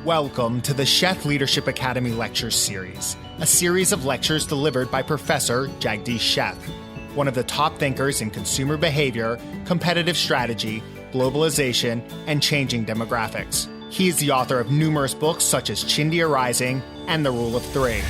Welcome to the Sheth Leadership Academy Lectures Series, a series of lectures delivered by Professor Jagdish Sheth, one of the top thinkers in consumer behavior, competitive strategy, globalization, and changing demographics. He is the author of numerous books such as Chindia Rising and The Rule of Three.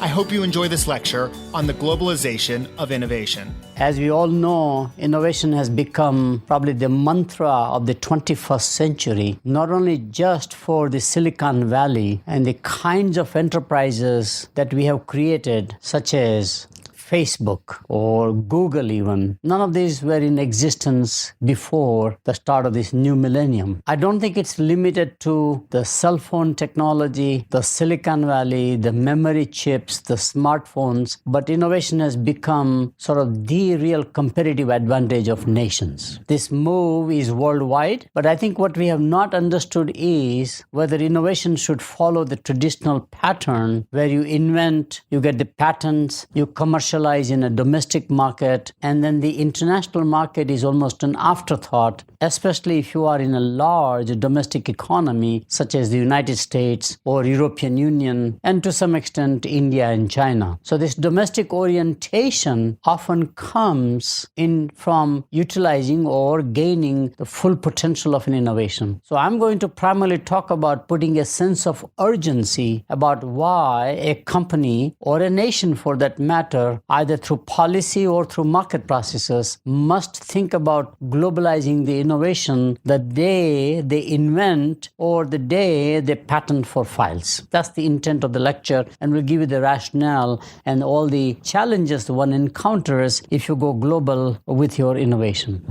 I hope you enjoy this lecture on the globalization of innovation. As we all know, innovation has become probably the mantra of the 21st century, not only just for the Silicon Valley and the kinds of enterprises that we have created, such as Facebook or Google even. None of these were in existence before the start of this new millennium. I don't think it's limited to the cell phone technology, the Silicon Valley, the memory chips, the smartphones, but innovation has become sort of the real competitive advantage of nations. This move is worldwide, but I think what we have not understood is whether innovation should follow the traditional pattern where you invent, you get the patents, you commercialize in a domestic market, and then the international market is almost an afterthought, especially if you are in a large domestic economy such as the United States or European Union, and to some extent India and China. So this domestic orientation often comes in from utilizing or gaining the full potential of an innovation. So I'm going to primarily talk about putting a sense of urgency about why a company or a nation for that matter, either through policy or through market processes, must think about globalizing the innovation the day they invent or the day they patent for files. That's the intent of the lecture, and we'll give you the rationale and all the challenges one encounters if you go global with your innovation.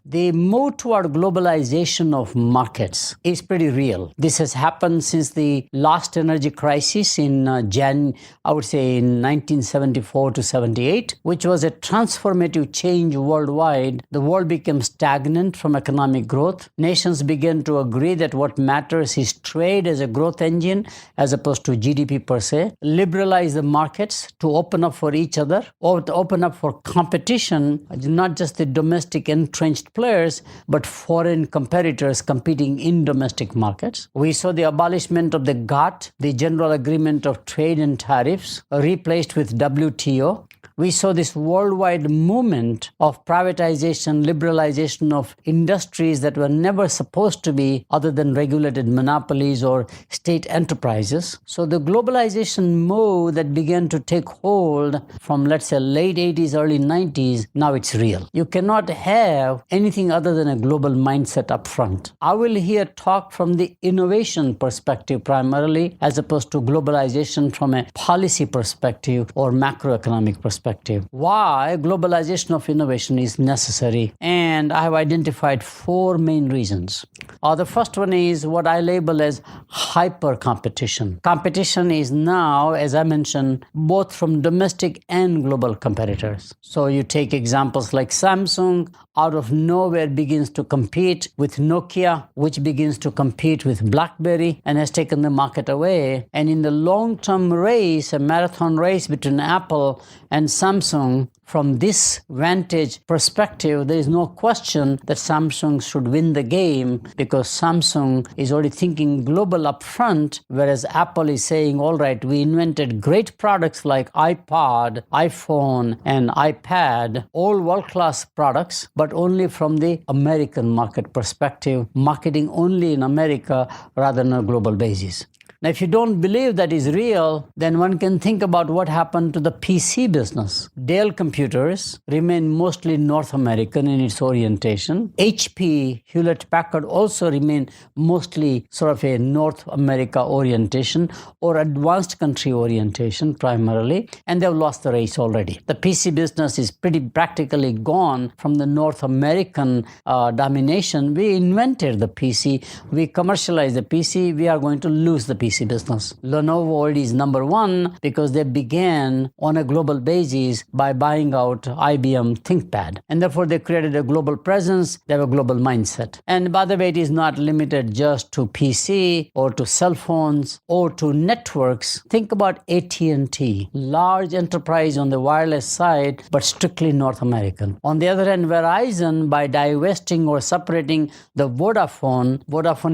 The move toward globalization of markets is pretty real. This has happened since the last energy crisis in I would say in 1974 to 78, which was a transformative change worldwide. The world became stagnant from economic growth. Nations began to agree that what matters is trade as a growth engine as opposed to GDP per se. Liberalize the markets to open up for each other or to open up for competition, not just the domestic entrenched players, but foreign competitors competing in domestic markets. We saw the abolishment of the GATT, the General Agreement of Trade and Tariffs, replaced with WTO. We saw this worldwide movement of privatization, liberalization of industries that were never supposed to be other than regulated monopolies or state enterprises. So the globalization move that began to take hold from, let's say, late 80s, early 90s, now it's real. You cannot have anything other than a global mindset up front. I will here talk from the innovation perspective primarily, as opposed to globalization from a policy perspective or macroeconomic perspective. Why globalization of innovation is necessary, and I have identified four main reasons. The first one is what I label as hyper competition. Competition is now, as I mentioned, both from domestic and global competitors. So you take examples like Samsung, out of nowhere begins to compete with Nokia, which begins to compete with BlackBerry and has taken the market away. And in the long-term race, a marathon race between Apple and Samsung, from this vantage perspective, there is no question that Samsung should win the game because Samsung is already thinking global up front, whereas Apple is saying, all right, we invented great products like iPod, iPhone, and iPad, all world-class products, but only from the American market perspective, marketing only in America rather than on a global basis. Now, if you don't believe that is real, then one can think about what happened to the PC business. Dell Computers remain mostly North American in its orientation. HP, Hewlett-Packard also remain mostly sort of a North America orientation or advanced country orientation primarily, and they've lost the race already. The PC business is pretty practically gone from the North American domination. We invented the PC, we commercialized the PC, we are going to lose the PC PC business. Lenovo is number one because they began on a global basis by buying out IBM ThinkPad. And therefore, they created a global presence. They have a global mindset. And by the way, it is not limited just to PC or to cell phones or to networks. Think about AT&T, large enterprise on the wireless side, but strictly North American. On the other hand, Verizon, by divesting or separating the Vodafone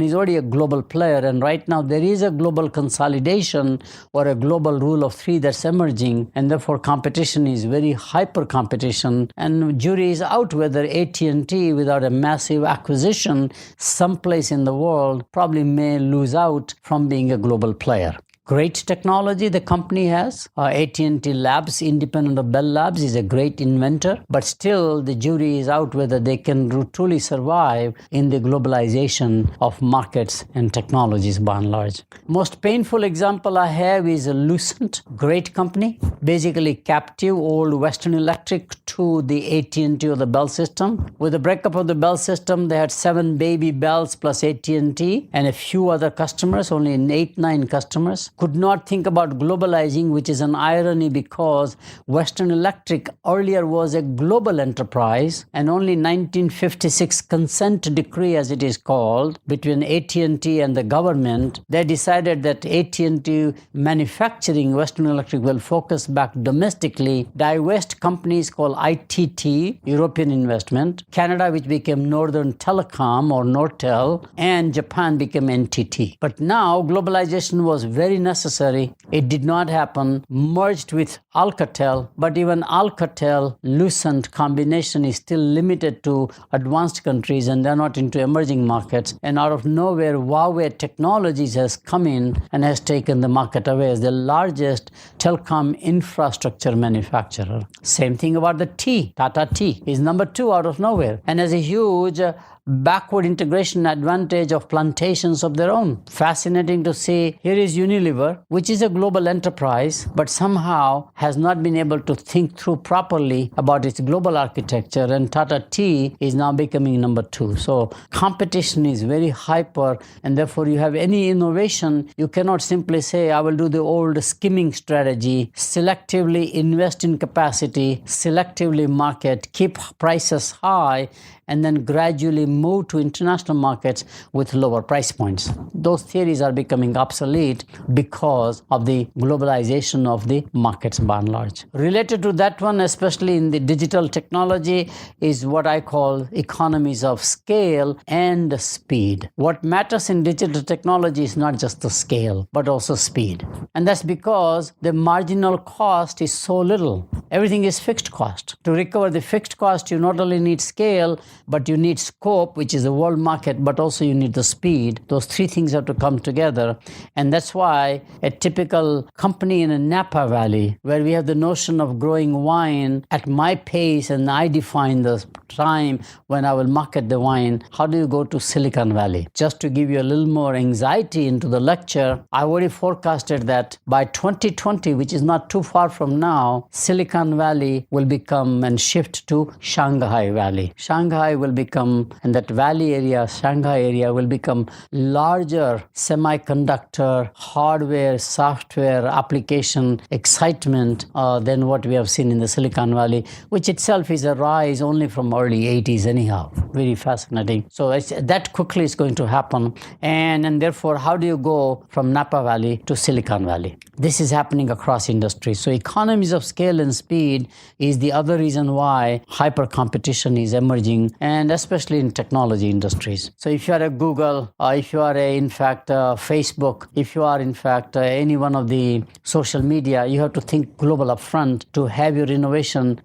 is already a global player, and right now there is a global consolidation or a global rule of three that's emerging, and therefore competition is very hyper competition, and jury is out whether AT&T, without a massive acquisition someplace in the world, probably may lose out from being a global player. Great technology the company has. AT&T Labs, independent of Bell Labs, is a great inventor, but still the jury is out whether they can truly survive in the globalization of markets and technologies by and large. Most painful example I have is Lucent, great company, basically captive old Western Electric to the AT&T or the Bell system. With the breakup of the Bell system, they had 7 baby Bells plus AT&T and a few other customers, only 8-9 customers. Could not think about globalizing, which is an irony because Western Electric earlier was a global enterprise, and only 1956 consent decree, as it is called, between AT&T and the government, they decided that AT&T manufacturing, Western Electric, will focus back domestically, divest companies called ITT, European Investment, Canada, which became Northern Telecom or Nortel, and Japan became NTT. But now globalization was very necessary. It did not happen. Merged with Alcatel, but even Alcatel Lucent combination is still limited to advanced countries, and they're not into emerging markets. And out of nowhere, Huawei Technologies has come in and has taken the market away as the largest telecom infrastructure manufacturer. Same thing about the T. Tata T is number 2 out of nowhere and has a huge backward integration advantage of plantations of their own. Fascinating to see. Here is Unilever, which is a global enterprise, but somehow has not been able to think through properly about its global architecture, and Tata Tea is now becoming number 2. So competition is very hyper, and therefore you have any innovation, you cannot simply say, I will do the old skimming strategy, selectively invest in capacity, selectively market, keep prices high, and then gradually move to international markets with lower price points. Those theories are becoming obsolete because of the globalization of the markets by and large. Related to that one, especially in the digital technology, is what I call economies of scale and speed. What matters in digital technology is not just the scale, but also speed. And that's because the marginal cost is so little. Everything is fixed cost. To recover the fixed cost, you not only need scale, but you need scope, which is the world market, but also you need the speed. Those 3 things have to come together. And that's why a typical company in a Napa Valley, where we have the notion of growing wine at my pace and I define the time when I will market the wine, how do you go to Silicon Valley? Just to give you a little more anxiety into the lecture, I already forecasted that by 2020, which is not too far from now, Silicon Valley will become and shift to Shanghai Valley. Shanghai will become, and that valley area, Shanghai area, will become larger semiconductor, hardware, software, application excitement than what we have seen in the Silicon Valley, which itself is a rise only from early 80s anyhow. Very fascinating. So that quickly is going to happen. And therefore, how do you go from Napa Valley to Silicon Valley? This is happening across industries. So economies of scale and speed is the other reason why hyper competition is emerging, and especially in technology industries. So if you are a Google, if you are Facebook, if you are any one of the social media, you have to think global upfront to have your innovation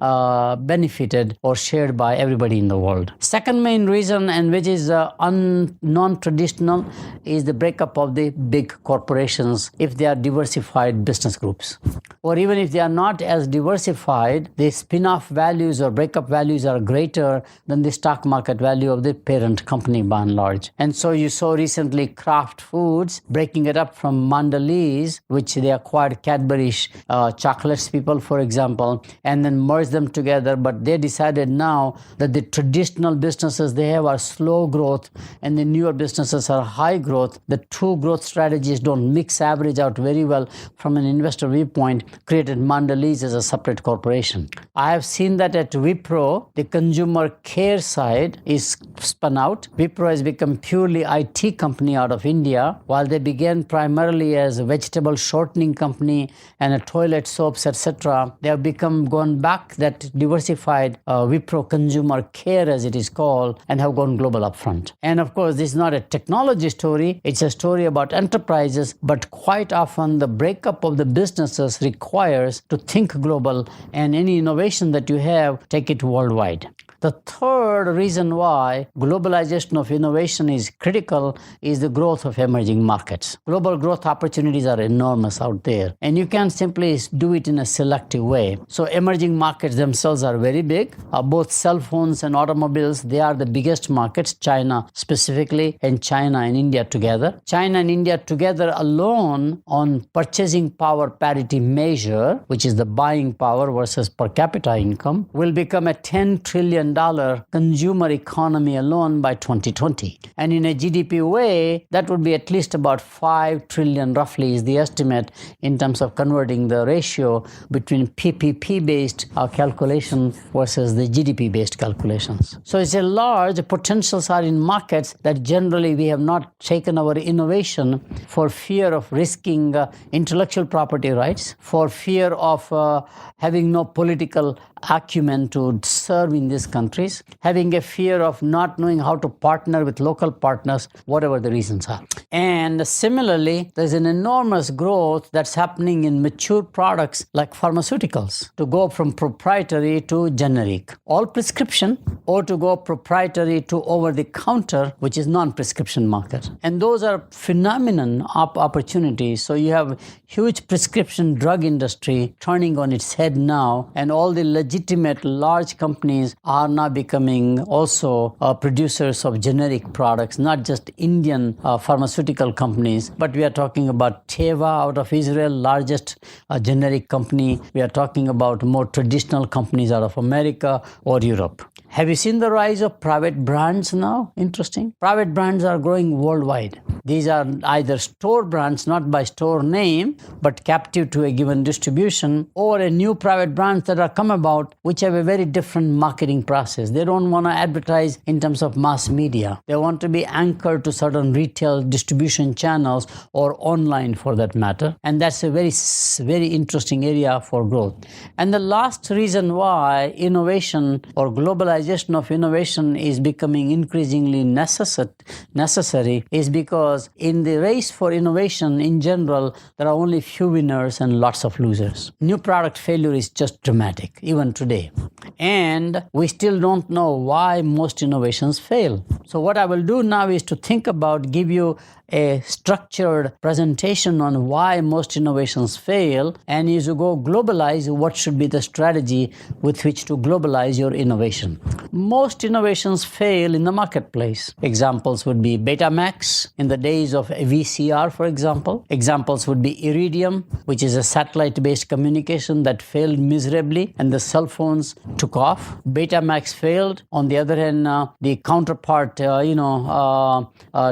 benefited or shared by everybody in the world. Second main reason, and which is non-traditional, is the breakup of the big corporations if they are diversified business groups. Or even if they are not as diversified, the spin-off values or breakup values are greater than the stock market value of the parent company by and large. And so you saw recently Kraft Foods breaking it up from Mondelez, which they acquired Cadbury chocolates people, for example, and then merged them together. But they decided now that the traditional businesses they have are slow growth and the newer businesses are high growth. The two growth strategies don't mix average out very well from an investor viewpoint, created Mondelez as a separate corporation. I have seen that at Wipro, the consumer care side is spun out. Wipro has become purely IT company out of India, while they began primarily as a vegetable shortening company and a toilet soaps, etc. They have gone back that diversified Wipro consumer care, as it is called, and have gone global upfront. And of course, this is not a technology story. It's a story about enterprises, but quite often the breakup of the businesses requires to think global, and any innovation that you have, take it worldwide. The third reason why globalization of innovation is critical is the growth of emerging markets. Global growth opportunities are enormous out there, and you can't simply do it in a selective way. So emerging markets themselves are very big. Both cell phones and automobiles, they are the biggest markets, China specifically, and China and India together. China and India together alone on purchasing power parity measure, which is the buying power versus per capita income, will become a $10 trillion consumer economy alone by 2020. And in a GDP way, that would be at least about 5 trillion roughly is the estimate in terms of converting the ratio between PPP-based calculation versus the GDP-based calculations. So it's a large, potentials are in markets that generally we have not taken our innovation for fear of risking intellectual property rights, for fear of having no political acumen to serve in these countries, having a fear of not knowing how to partner with local partners, whatever the reasons are. And similarly, there's an enormous growth that's happening in mature products like pharmaceuticals to go from proprietary to generic, all prescription, or to go proprietary to over-the-counter, which is non-prescription market. And those are phenomenon opportunities. So you have huge prescription drug industry turning on its head now, and all the legitimate large companies are now becoming also producers of generic products, not just Indian pharmaceutical companies, but we are talking about Teva out of Israel, largest generic company. We are talking about more traditional companies out of America or Europe. Have you seen the rise of private brands now? Interesting. Private brands are growing worldwide. These are either store brands, not by store name, but captive to a given distribution, or a new private brands that are come about, which have a very different marketing process. They don't want to advertise in terms of mass media. They want to be anchored to certain retail distribution channels or online for that matter. And that's a very, very interesting area for growth. And the last reason why innovation or globalization of innovation is becoming increasingly necessary is because in the race for innovation in general, there are only few winners and lots of losers. New product failure is just dramatic, even today. And we still don't know why most innovations fail. So what I will do now is to think about, give you a structured presentation on why most innovations fail, and as you go globalize, what should be the strategy with which to globalize your innovation. Most innovations fail in the marketplace. Examples would be Betamax in the days of VCR, for example. Examples would be Iridium, which is a satellite-based communication that failed miserably, and the cell phones took off. Betamax failed. On the other hand, the counterpart,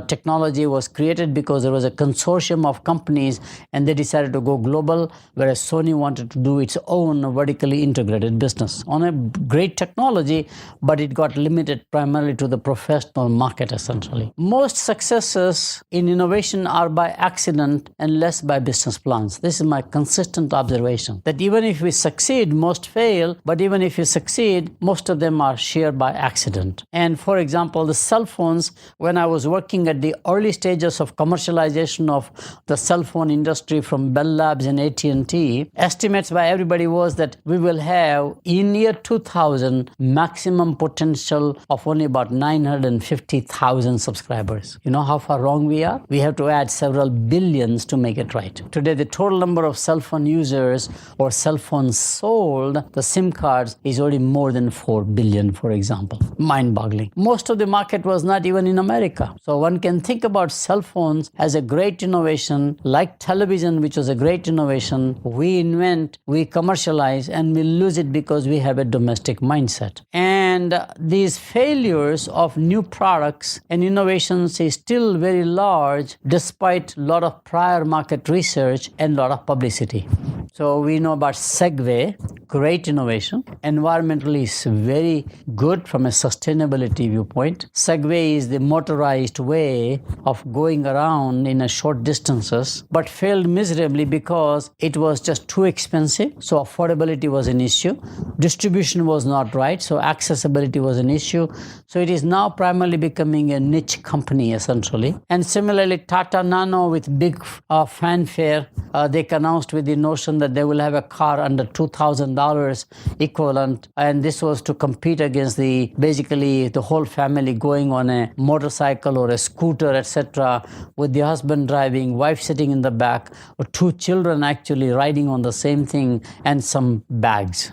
technology was created because there was a consortium of companies and they decided to go global, whereas Sony wanted to do its own vertically integrated business on a great technology, but it got limited primarily to the professional market essentially. Most successes in innovation are by accident and less by business plans. This is my consistent observation, that even if we succeed, most fail, but even if you succeed, most of them are sheer by accident. And for example, the cell phones, when I was working at the early stages years of commercialization of the cell phone industry from Bell Labs and AT&T, estimates by everybody was that we will have in year 2000 maximum potential of only about 950,000 subscribers. You know how far wrong we are? We have to add several billions to make it right. Today, the total number of cell phone users or cell phones sold, the SIM cards, is already more than 4 billion, for example. Mind-boggling. Most of the market was not even in America. So one can think about cell phones as a great innovation, like television, which was a great innovation. We invent, we commercialize, and we lose it because we have a domestic mindset. And these failures of new products and innovations is still very large despite a lot of prior market research and a lot of publicity. So we know about Segway, great innovation. Environmentally, it's very good from a sustainability viewpoint. Segway is the motorized way of going around in a short distances, but failed miserably because it was just too expensive. So affordability was an issue. Distribution was not right. So accessibility was an issue. So it is now primarily becoming a niche company, essentially. And similarly, Tata Nano, with big fanfare, they announced with the notion that they will have a car under $2,000 equivalent, and this was to compete against basically the whole family going on a motorcycle or a scooter, etc., with the husband driving, wife sitting in the back, or 2 children actually riding on the same thing, and some bags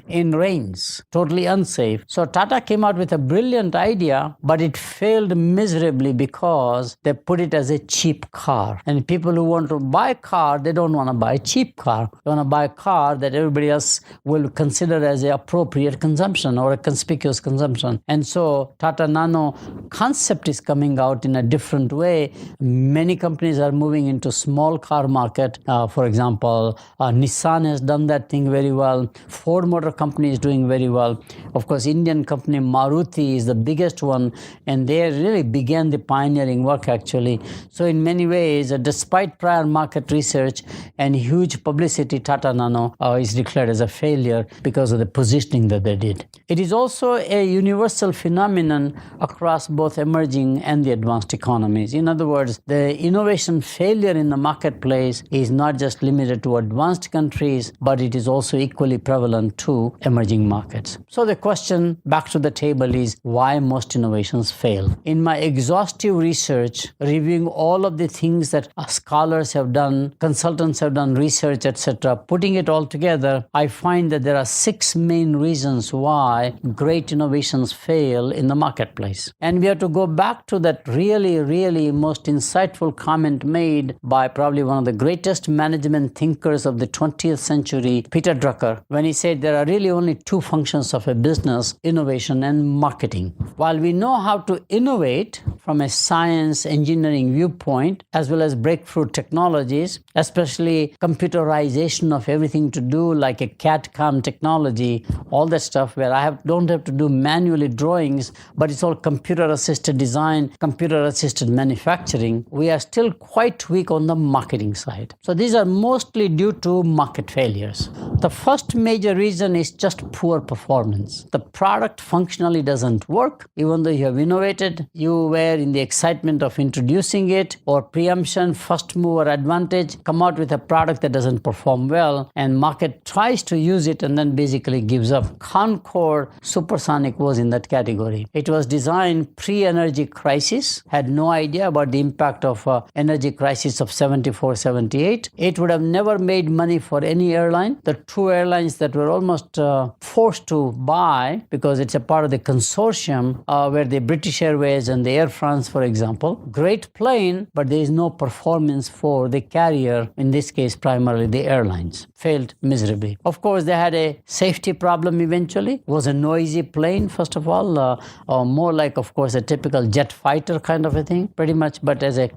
in rains, totally unsafe. So Tata came out with a brilliant idea, but it failed miserably because they put it as a cheap car. And people who want to buy a car, they don't want to buy a cheap car. They want to buy a car that everybody else will consider as an appropriate consumption or a conspicuous consumption. And so Tata Nano concept is coming out in a different way. Many companies are moving into small car market. For example, Nissan has done that thing very well. Ford Motor Company is doing very well. Of course, Indian company Maruti is the biggest one, and they really began the pioneering work actually. So in many ways, despite prior market research and huge publicity, Tata Nano is declared as a failure because of the positioning that they did. It is also a universal phenomenon across both emerging and the advanced economies. In other words, the innovation failure in the marketplace is not just limited to advanced countries, but it is also equally prevalent to emerging markets. So the question back to the table is why most innovations fail. In my exhaustive research, reviewing all of the things that scholars have done, consultants have done research, etc., putting it all together, I find that there are 6 main reasons why great innovations fail in the marketplace. And we have to go back to that really most insightful comment made by probably one of the greatest management thinkers of the 20th century, Peter Drucker, when he said there are really only 2 functions of a business: innovation and marketing. While we know how to innovate from a science engineering viewpoint, as well as breakthrough technologies, especially computerization of everything to do, like a CAD/CAM technology, all that stuff where I don't have to do manually drawings, but it's all computer-assisted design, computer-assisted manufacturing, we are still quite weak on the marketing side. So these are mostly due to market failures. The first major reason is just poor performance. The product functionally doesn't work, even though you have innovated, you were in the excitement of introducing it, or preemption, first mover advantage, come out with a product that doesn't perform well, and market tries to use it and then basically gives up. Concorde supersonic was in that category. It was designed pre-energy crisis, had no idea about the impact of energy crisis of 74, 78. It would have never made money for any airline. The 2 airlines that were almost forced to buy, because it's a part of the consortium, were the British Airways and the Air France, for example. Great plane, but there is no performance for the carrier, in this case primarily the airlines. Failed miserably. Of course, they had a safety problem eventually. It was a noisy plane, first of all, more like, of course, a typical jet fighter kind of a thing, pretty much, but as a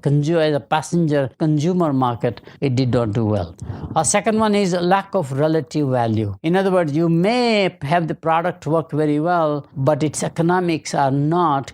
passenger consumer market, it did not do well. A second one is lack of relative value. In other words, you may have the product work very well, but its economics are not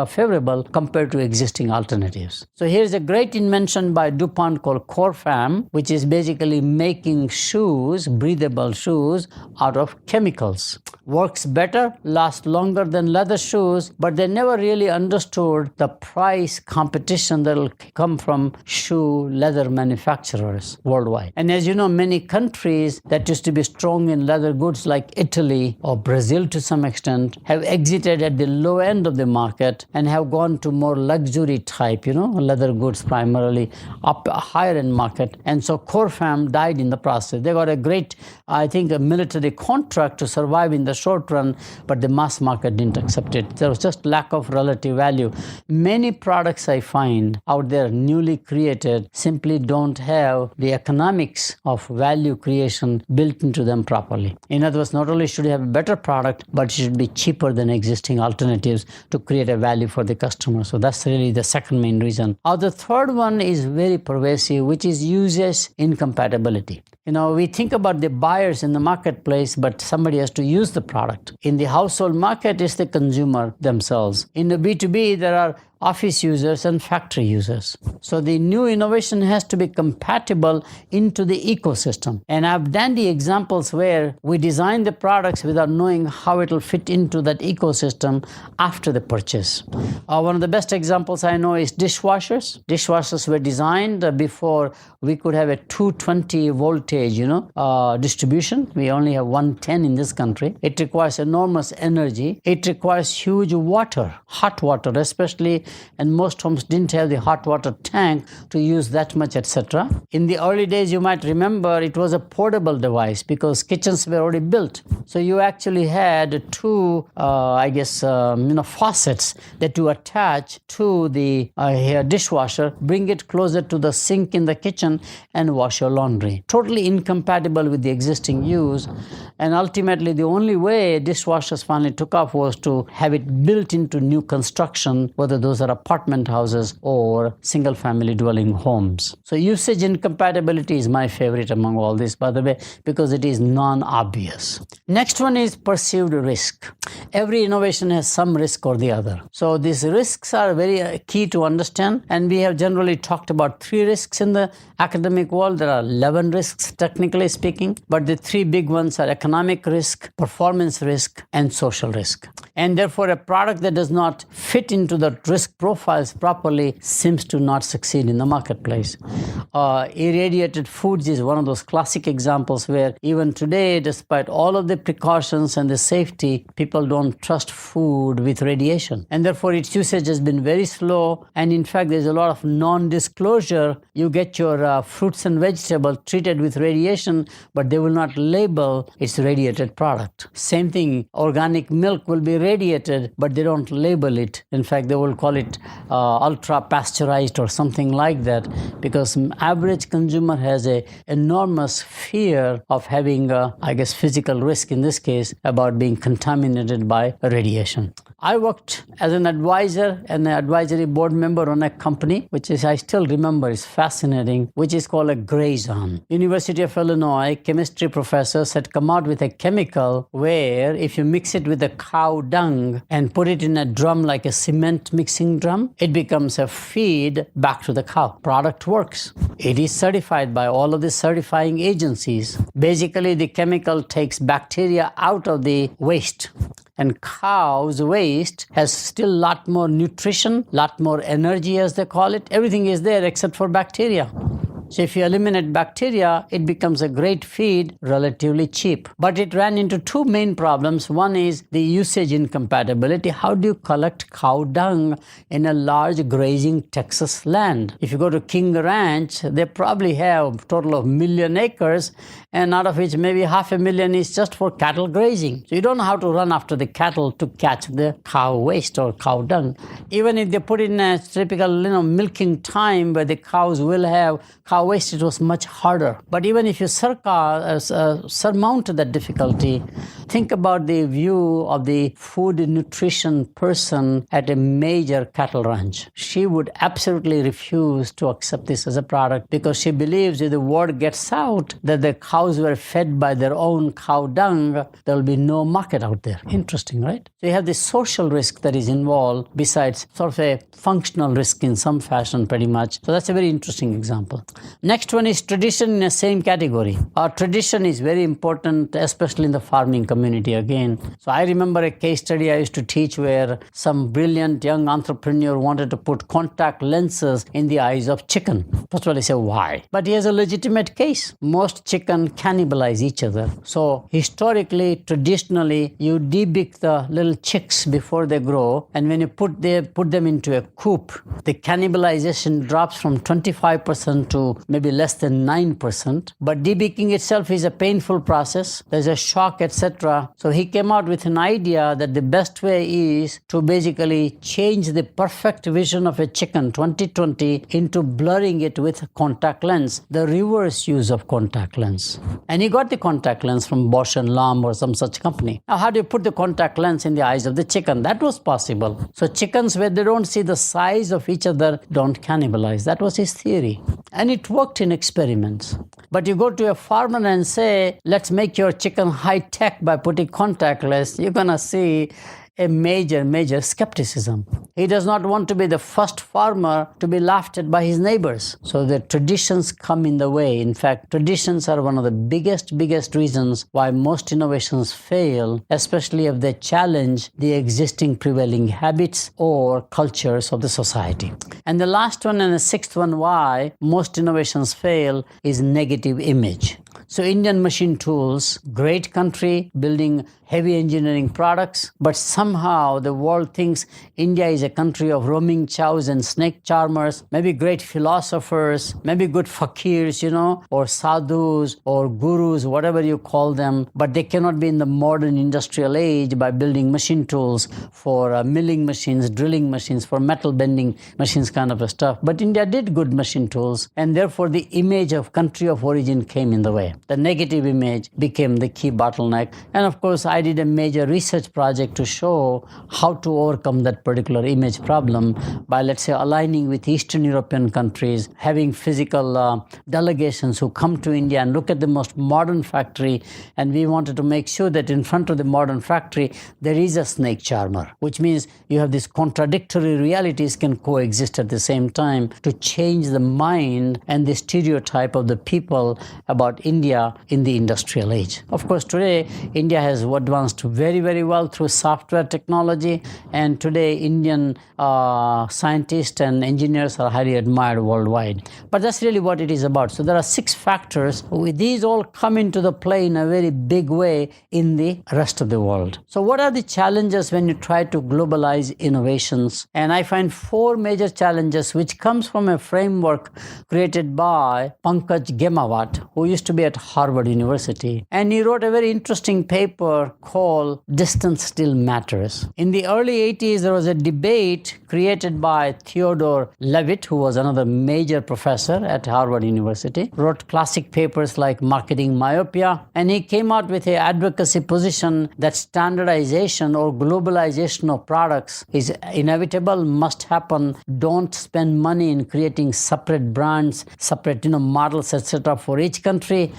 favorable compared to existing alternatives. So here's a great invention by DuPont called Corfam, which is basically making shoes, breathable shoes, out of chemicals. Works better, lasts longer than leather shoes, but they never really understood the price competition that will come from shoe leather manufacturers worldwide. And as you know, many countries that used to be strong in leather goods like Italy or Brazil to some extent have exited at the low end of the market and have gone to more luxury type, leather goods primarily up a higher end market. And so Corfam died in the process. They got a great, I think, a military contract to survive in the short run, but the mass market didn't accept it. There was just lack of relative value. Many products I find out there newly created simply don't have the economics of value creation built into them properly. In other words, not only should you have a better product, but it should be cheaper than existing alternatives to create a value for the customer. So that's really the second main reason. The third one is very pervasive, which is usage incompatibility. We think about the buyers in the marketplace, but somebody has to use the product. In the household market, it's the consumer themselves. In the B2B, there are office users and factory users. So the new innovation has to be compatible into the ecosystem. And I've done the examples where we design the products without knowing how it will fit into that ecosystem after the purchase. One of the best examples I know is dishwashers. Dishwashers were designed before we could have a 220 voltage, distribution. We only have 110 in this country. It requires enormous energy. It requires huge water, hot water especially, and most homes didn't have the hot water tank to use that much, etc. In the early days, you might remember it was a portable device because kitchens were already built. So you actually had two, faucets that you attach to the dishwasher, bring it closer to the sink in the kitchen and wash your laundry. Totally incompatible with the existing use. And ultimately, the only way dishwashers finally took off was to have it built into new construction, whether those are apartment houses or single-family dwelling homes. So usage incompatibility is my favorite among all this, by the way, because it is non-obvious. Next one is perceived risk. Every innovation has some risk or the other. So these risks are very key to understand, and we have generally talked about 3 risks in the academic world. There are 11 risks, technically speaking, but the 3 big ones are economic risk, performance risk, and social risk. And therefore, a product that does not fit into the risk profiles properly seems to not succeed in the marketplace. Irradiated foods is one of those classic examples where even today, despite all of the precautions and the safety, people don't trust food with radiation. And therefore, its usage has been very slow. And in fact, there's a lot of non-disclosure. You get your fruits and vegetables treated with radiation, but they will not label its radiated product. Same thing, organic milk will be radiated, but they don't label it. In fact, they will call it ultra pasteurized or something like that, because average consumer has a enormous fear of having physical risk in this case about being contaminated by radiation. I worked as an advisor and an advisory board member on a company, which is, I still remember, is fascinating, which is called a gray zone. University of Illinois chemistry professors had come out with a chemical where if you mix it with a cow dung and put it in a drum like a cement mixing drum, it becomes a feed back to the cow. Product works. It is certified by all of the certifying agencies. Basically, the chemical takes bacteria out of the waste. And cow's waste has still a lot more nutrition, lot more energy as they call it. Everything is there except for bacteria. So if you eliminate bacteria, it becomes a great feed, relatively cheap. But it ran into 2 main problems. One is the usage incompatibility. How do you collect cow dung in a large grazing Texas land? If you go to King Ranch, they probably have a total of 1 million acres, and out of which maybe 500,000 is just for cattle grazing. So you don't know how to run after the cattle to catch the cow waste or cow dung. Even if they put in a typical milking time where the cows will have cow waste, it was much harder. But even if you surmount that difficulty, Think about the view of the food nutrition person at a major cattle ranch. She would absolutely refuse to accept this as a product because she believes if the word gets out that the cows were fed by their own cow dung, there will be no market out there. Interesting, right? So you have the social risk that is involved besides sort of a functional risk in some fashion pretty much. So that's a very interesting example. Next one is tradition in the same category. Our tradition is very important, especially in the farming community again. So I remember a case study I used to teach where some brilliant young entrepreneur wanted to put contact lenses in the eyes of chicken. First of all, I say, why? But he has a legitimate case. Most chicken cannibalize each other. So historically, traditionally, you debeak the little chicks before they grow, and when you put them into a coop, the cannibalization drops from 25% to maybe less than 9%. But debeaking itself is a painful process. There's a shock, etc. So he came out with an idea that the best way is to basically change the perfect vision of a chicken 20/20 into blurring it with a contact lens, the reverse use of contact lens. And he got the contact lens from Bosch and Lomb or some such company. Now, how do you put the contact lens in the eyes of the chicken? That was possible. So chickens, where they don't see the size of each other, don't cannibalize. That was his theory. And it worked in experiments. But you go to a farmer and say, let's make your chicken high-tech by putting contact lens, you're going to see a major skepticism. He does not want to be the first farmer to be laughed at by his neighbors. So the traditions come in the way. In fact, traditions are one of the biggest reasons why most innovations fail, especially if they challenge the existing prevailing habits or cultures of the society. And the last one and the sixth one why most innovations fail is negative image. So Indian machine tools, great country, building heavy engineering products, but somehow the world thinks India is a country of roaming chows and snake charmers, maybe great philosophers, maybe good fakirs, or sadhus or gurus, whatever you call them, but they cannot be in the modern industrial age by building machine tools for milling machines, drilling machines, for metal bending machines kind of stuff. But India did good machine tools, and therefore the image of country of origin came in the way. The negative image became the key bottleneck. And of course, I did a major research project to show how to overcome that particular image problem by, let's say, aligning with Eastern European countries, having physical delegations who come to India and look at the most modern factory. And we wanted to make sure that in front of the modern factory, there is a snake charmer, which means you have these contradictory realities can coexist at the same time to change the mind and the stereotype of the people about India in the industrial age. Of course, today, India has advanced very well through software technology, and today Indian scientists and engineers are highly admired worldwide. But that's really what it is about. So there are 6 factors. These all come into the play in a very big way in the rest of the world. So what are the challenges when you try to globalize innovations? And I find 4 major challenges which comes from a framework created by Pankaj Gemawat, who used to be at Harvard University. And he wrote a very interesting paper called Distance Still Matters. In the early 80s, there was a debate created by Theodore Levitt, who was another major professor at Harvard University, wrote classic papers like Marketing Myopia, and he came out with an advocacy position that standardization or globalization of products is inevitable, must happen. Don't spend money in creating separate brands, separate models, etc. for each country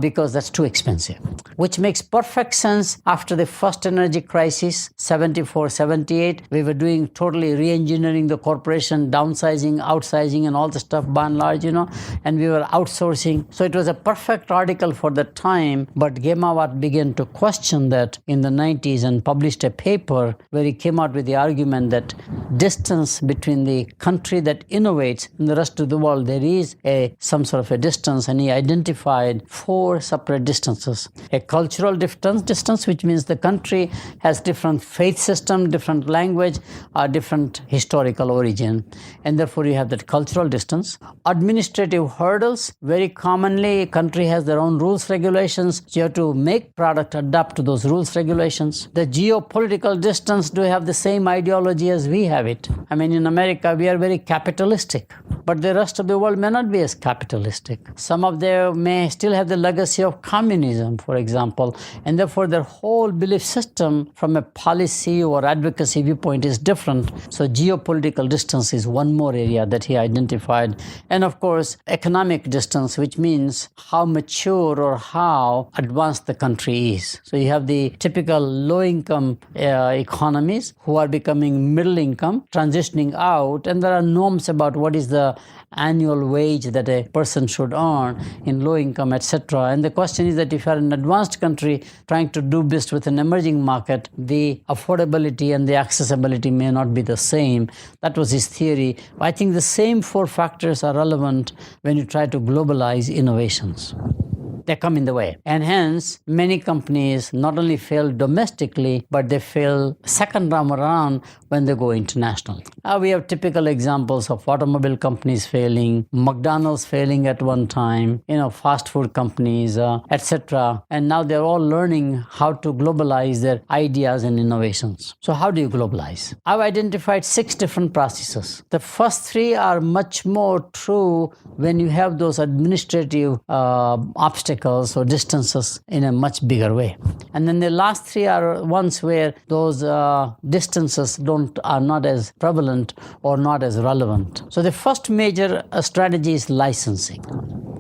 because that's too expensive, which makes perfect sense after the first energy crisis, 74, 78. We were doing totally re-engineering the corporation, downsizing, outsizing, and all the stuff by and large, and we were outsourcing. So it was a perfect article for the time, but Gemawat began to question that in the 90s and published a paper where he came out with the argument that distance between the country that innovates and the rest of the world, there is some sort of a distance, and he identified 4 separate distances. A cultural distance, which means the country has different faith system, different language, different historical origin, and therefore you have that cultural distance. Administrative hurdles, very commonly a country has their own rules, regulations, so you have to make product adapt to those rules, regulations. The geopolitical distance, do you have the same ideology as we have it? I mean, in America, we are very capitalistic, but the rest of the world may not be as capitalistic. Some of them may still have the legacy of communism, for example, and therefore their whole whole belief system from a policy or advocacy viewpoint is different. So geopolitical distance is one more area that he identified. And of course, economic distance, which means how mature or how advanced the country is. So you have the typical low-income economies who are becoming middle income, transitioning out, and there are norms about what is the annual wage that a person should earn in low income, etc. And the question is that if you are an advanced country trying to do business with an emerging market, the affordability and the accessibility may not be the same. That was his theory. I think the same four factors are relevant when you try to globalize innovations. They come in the way. And hence, many companies not only fail domestically, but they fail second time around when they go international. We have typical examples of automobile companies failing, McDonald's failing at one time, fast food companies, etc. And now they're all learning how to globalize their ideas and innovations. So how do you globalize? I've identified 6 different processes. The first 3 are much more true when you have those administrative obstacles or distances in a much bigger way. And then the last 3 are ones where those distances are not as prevalent or not as relevant. So the first major strategy is licensing.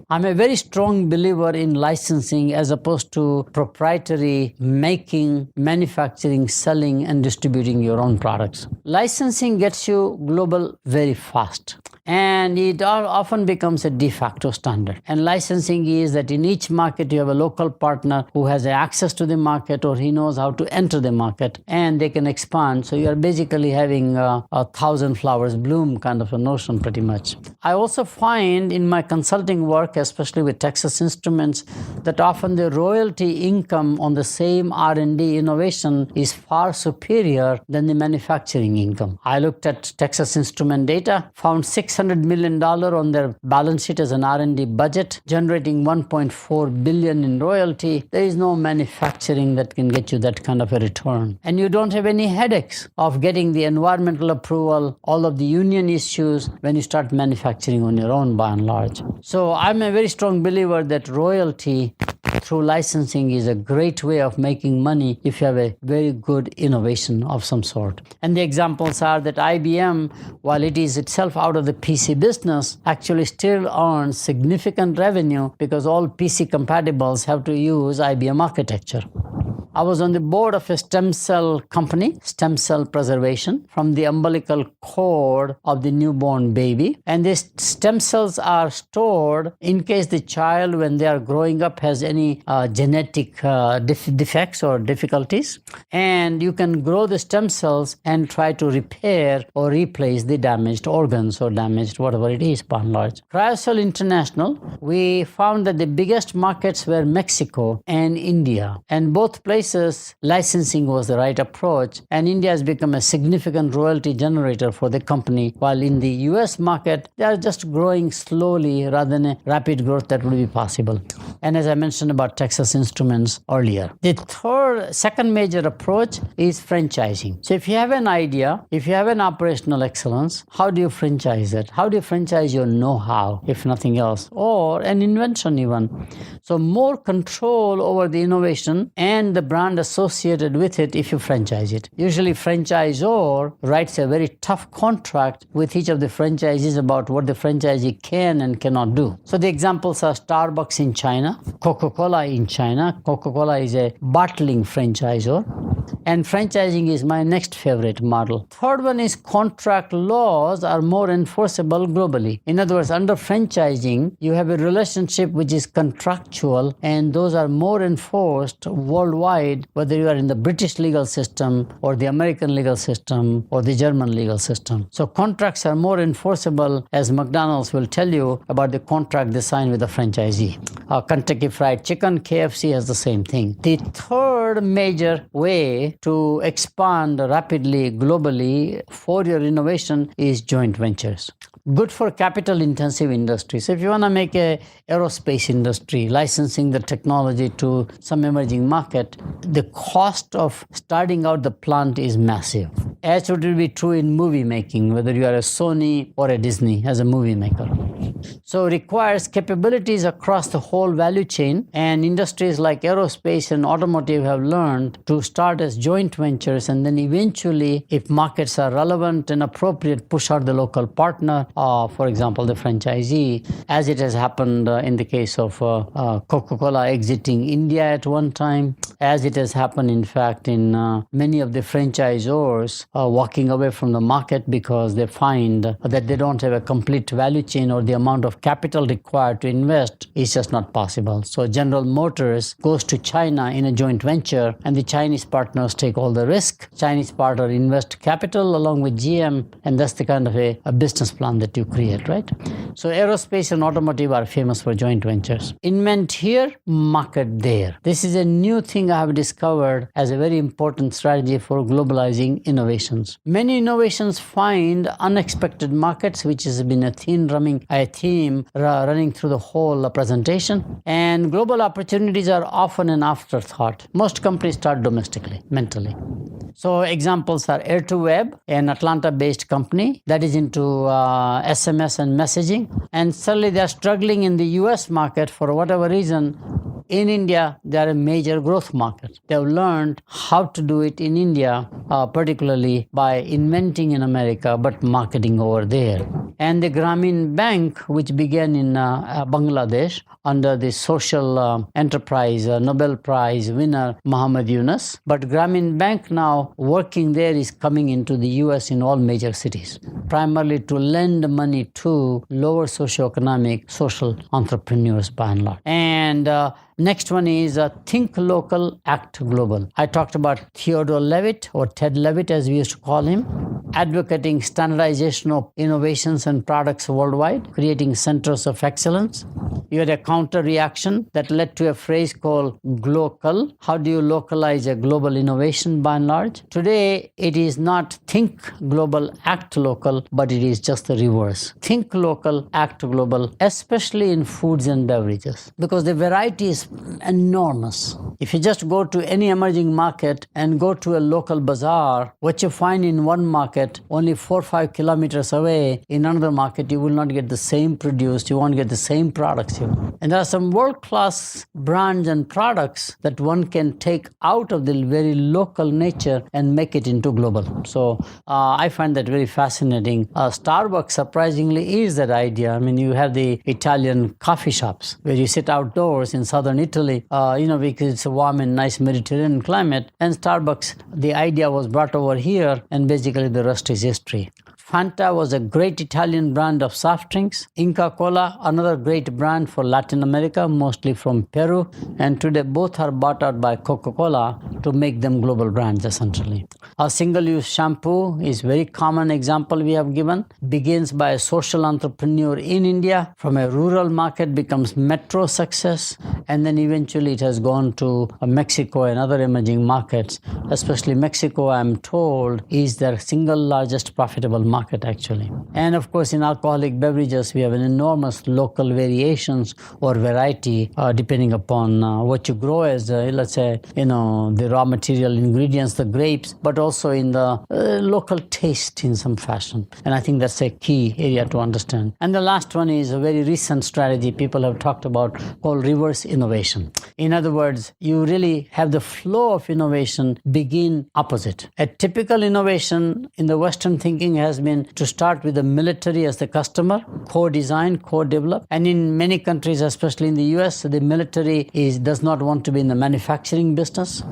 I'm a very strong believer in licensing as opposed to proprietary making, manufacturing, selling, and distributing your own products. Licensing gets you global very fast. And it often becomes a de facto standard. And licensing is that in each market you have a local partner who has access to the market or he knows how to enter the market and they can expand. So you are basically having a 1,000 flowers bloom kind of a notion pretty much. I also find in my consulting work, especially with Texas Instruments, that often the royalty income on the same R&D innovation is far superior than the manufacturing income. I looked at Texas Instrument data, found $600 million on their balance sheet as an R&D budget, generating $1.4 billion in royalty. There is no manufacturing that can get you that kind of a return. And you don't have any headaches of getting the environmental approval, all of the union issues when you start manufacturing on your own by and large. So I'm a very strong believer that royalty through licensing is a great way of making money if you have a very good innovation of some sort. And the examples are that IBM, while it is itself out of the PC business, actually still earns significant revenue because all PC compatibles have to use IBM architecture. I was on the board of a stem cell company, stem cell preservation, from the umbilical cord of the newborn baby. And these stem cells are stored in case the child, when they are growing up, has any genetic defects or difficulties. And you can grow the stem cells and try to repair or replace the damaged organs or damaged whatever it is, by and large. Cryocell International, we found that the biggest markets were Mexico and India. And both places licensing was the right approach, and India has become a significant royalty generator for the company, while in the US market, they are just growing slowly rather than a rapid growth that would be possible. And as I mentioned about Texas Instruments earlier. The second major approach is franchising. So if you have an idea, if you have an operational excellence, how do you franchise it? How do you franchise your know-how, if nothing else, or an invention even? So more control over the innovation and the brand associated with it if you franchise it. Usually franchisor writes a very tough contract with each of the franchisees about what the franchisee can and cannot do. So the examples are Starbucks in China, Coca-Cola in China. Coca-Cola is a bottling franchisor. And franchising is my next favorite model. Third one is contract laws are more enforceable globally. In other words, under franchising, you have a relationship which is contractual, and those are more enforced worldwide, whether you are in the British legal system or the American legal system or the German legal system. So contracts are more enforceable, as McDonald's will tell you about the contract they sign with the franchisee. Kentucky Fried Chicken, KFC has the same thing. The third major way to expand rapidly globally for your innovation is joint ventures. Good for capital intensive industries. If you want to make a aerospace industry, licensing the technology to some emerging market, the cost of starting out the plant is massive. as it will be true in movie making, whether you are a Sony or a Disney as a movie maker. So it requires capabilities across the whole value chain, and industries like aerospace and automotive have learned to start as joint ventures, and then eventually, if markets are relevant and appropriate, push out the local partner, for example, the franchisee, as it has happened in the case of Coca-Cola exiting India at one time, as it has happened, in fact, in many of the franchisors walking away from the market because they find that they don't have a complete value chain, or the amount of capital required to invest is just not possible. So General Motors goes to China in a joint venture, and the Chinese partners take all the risk. Chinese partner invest capital along with GM, and that's the kind of a business plan that you create, right? So aerospace and automotive are famous for joint ventures. Invent here, market there. This is a new thing I have discovered as a very important strategy for globalizing innovations. Many innovations find unexpected markets, which has been a theme running through the whole presentation. And global opportunities are often an afterthought. Most companies start domestically, mentally. So examples are Air2Web, an Atlanta-based company that is into SMS and messaging. And suddenly they are struggling in the US market for whatever reason. In India, they are a major growth market. They have learned how to do it in India, particularly by inventing in America, but marketing over there. And the Grameen Bank, which began in Bangladesh under the social enterprise Nobel Prize winner Muhammad Yunus. But Grameen Bank now working there is coming into the US in all major cities, primarily to lend money to lower socioeconomic social entrepreneurs by and large. And next one is think local, act global. I talked about Theodore Levitt, or Ted Levitt as we used to call him, advocating standardization of innovations and products worldwide, creating centers of excellence. You had a counter reaction that led to a phrase called glocal. How do you localize a global innovation by and large? Today, it is not think global, act local, but it is just the reverse. Think local, act global, especially in foods and beverages, because the variety is enormous. If you just go to any emerging market and go to a local bazaar, what you find in one market, only 4 or 5 kilometers away, in another market, you will not get the same produce, you won't get the same products here. And there are some world-class brands and products that one can take out of the very local nature and make it into global. So I find that very fascinating. Starbucks, surprisingly, is that idea. I mean, you have the Italian coffee shops where you sit outdoors in southern Italy, because it's a warm and nice Mediterranean climate. And Starbucks, the idea was brought over here, and basically the rest is history. Fanta was a great Italian brand of soft drinks. Inca Cola, another great brand for Latin America, mostly from Peru. And today both are bought out by Coca-Cola to make them global brands, essentially. A single-use shampoo is a very common example we have given. Begins by a social entrepreneur in India. From a rural market becomes metro success. And then eventually it has gone to Mexico and other emerging markets. Especially Mexico, I'm told, is their single largest profitable market, actually. And of course, in alcoholic beverages, we have an enormous local variations or variety depending upon what you grow as, let's say, the raw material ingredients, the grapes, but also in the local taste in some fashion. And I think that's a key area to understand. And the last one is a very recent strategy people have talked about called reverse innovation. In other words, you really have the flow of innovation begin opposite. A typical innovation in the Western thinking has been to start with the military as the customer, co-design, co-develop. And in many countries, especially in the US, the military does not want to be in the manufacturing business.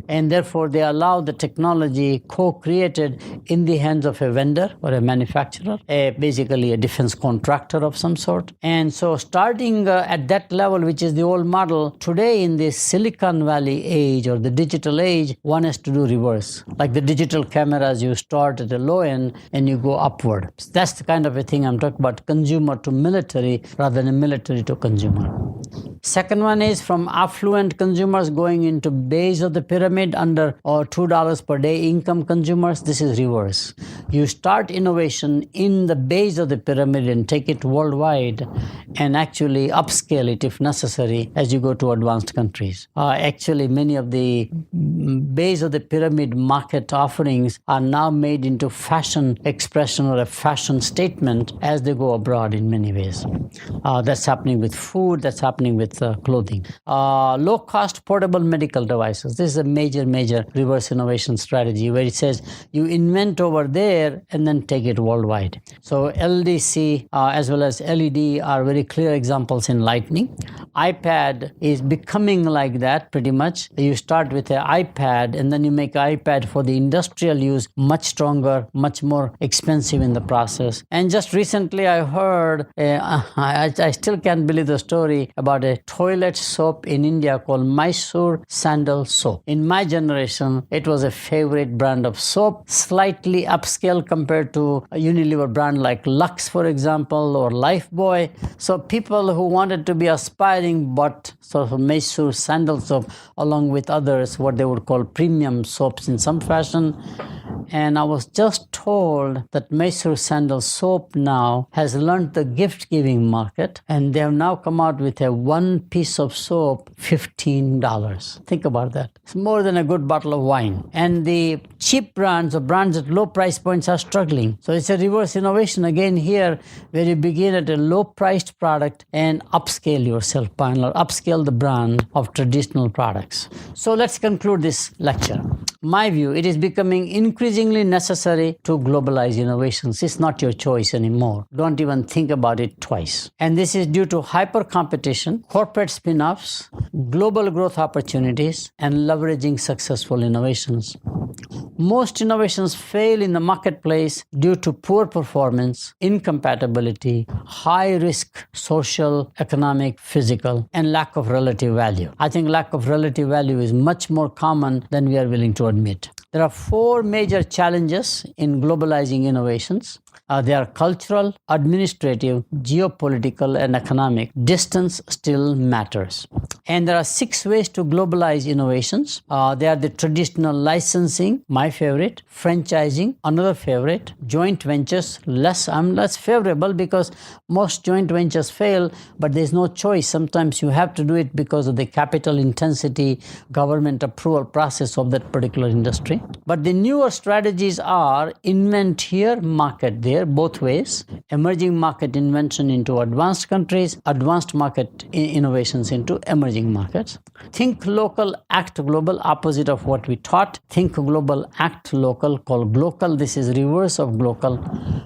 And therefore, they allow the technology co-created in the hands of a vendor or a manufacturer, basically a defense contractor of some sort. And so starting at that level, which is the old model, today in the Silicon Valley age or the digital age, one has to do reverse. Like the digital cameras, you start at the low end and you go upward. So that's the kind of a thing I'm talking about, consumer to military rather than military to consumer. Second one is from affluent consumers going into base of the pyramid under or $2 per day income consumers. This is reverse. You start innovation in the base of the pyramid and take it worldwide and actually upscale it if necessary as you go to advanced countries. Actually, many of the base of the pyramid market offerings are now made into fashion expression or a fashion statement as they go abroad in many ways. That's happening with food, that's happening with clothing. Low-cost portable medical devices. This is a major reverse innovation strategy where it says you invent over there and then take it worldwide. So LDC as well as LED are very clear examples in lighting. iPad is becoming like that pretty much. You start with an iPad and then you make iPad for the industrial use much stronger, much more expensive in the process. And just recently I heard, I still can't believe the story about a toilet soap in India called Mysore Sandal Soap. In my generation, it was a favorite brand of soap, slightly upscale compared to a Unilever brand like Lux, for example, or Lifebuoy. So people who wanted to be aspiring bought sort of Mysore Sandal Soap along with others, what they would call premium soaps in some fashion. And I was just told that Mysore Sandal Soap now has learned the gift-giving market, and they have now come out with a one piece of soap, $15. Think about that. It's more than a good bottle of wine. And the cheap brands or brands at low price points are struggling. So it's a reverse innovation again here, where you begin at a low-priced product and upscale yourself, or upscale the brand of traditional products. So let's conclude this lecture. My view, it is becoming increasingly necessary to globalize innovations. It's not your choice anymore. Don't even think about it twice. And this is due to hyper competition, corporate spin-offs, global growth opportunities, and leveraging successful innovations. Most innovations fail in the marketplace due to poor performance, incompatibility, high risk, social, economic, physical, and lack of relative value. I think lack of relative value is much more common than we are willing to admit. There are four major challenges in globalizing innovations. They are cultural, administrative, geopolitical, and economic. Distance still matters. And there are 6 ways to globalize innovations. They are the traditional licensing, my favorite, franchising, another favorite, joint ventures, I'm less favorable because most joint ventures fail, but there's no choice. Sometimes you have to do it because of the capital intensity, government approval process of that particular industry. But the newer strategies are invent here, market there, both ways. Emerging market invention into advanced countries, advanced market innovations into emerging markets. Think local, act global, opposite of what we taught. Think global, act local, called glocal. This is reverse of glocal,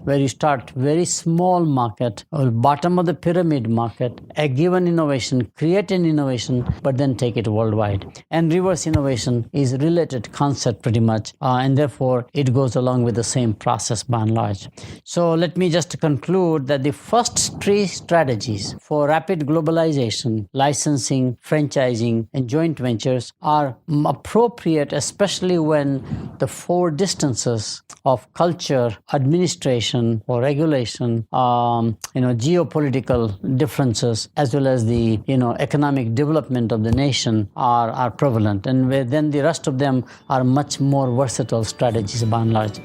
where you start very small market, or bottom of the pyramid market, a given innovation, create an innovation, but then take it worldwide. And reverse innovation is related concept pretty much, and therefore it goes along with the same process by and large. So let me just conclude that the first 3 strategies for rapid globalization, licensing, franchising, and joint ventures are appropriate, especially when the 4 distances of culture, administration or regulation, geopolitical differences, as well as the economic development of the nation are prevalent, and then the rest of them are much more versatile strategies by and large.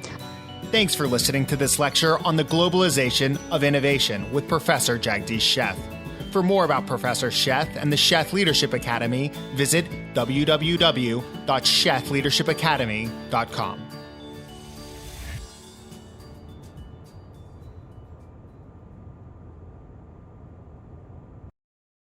Thanks for listening to this lecture on the globalization of innovation with Professor Jagdish Sheth. For more about Professor Sheth and the Sheth Leadership Academy, visit www.shethleadershipacademy.com.